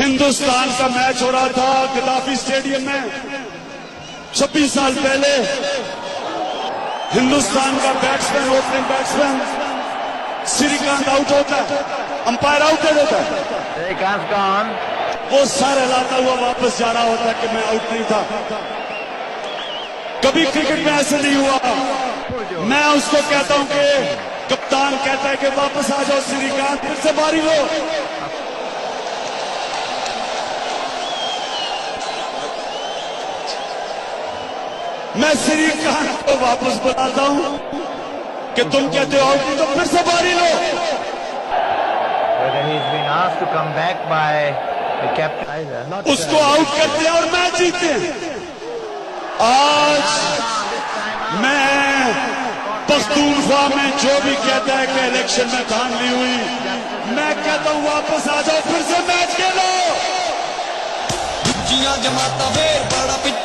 हिंदुस्तान का मैच हो रहा था गद्दाफी स्टेडियम में 26 साल पहले। हिंदुस्तान का batsman, opening batsman Srikanth out होता है, अंपायर आउट दे देता है, श्रीकांत कौन, वो सर हिलाता हुआ वापस जा रहा होता है कि मैं आउट नहीं था। कभी क्रिकेट में ऐसे नहीं हुआ। मैं उसको कहता हूं कि कप्तान कहता है कि वापस आ जाओ श्रीकांत, फिर से बारी लो। मैं श्रीकांत को वापस बुलाता हूं कि तुम कहते हो आउट, तो फिर से बारी लो। उसको आउट करते हैं और मैच जीतते हैं। आज मैं पख्तूनख्वा में जो भी कहता है कि इलेक्शन में धांधली हुई, मैं कहता हूं वापस आ जाओ, फिर से मैच खेलो। जमाता फिर बड़ा पिट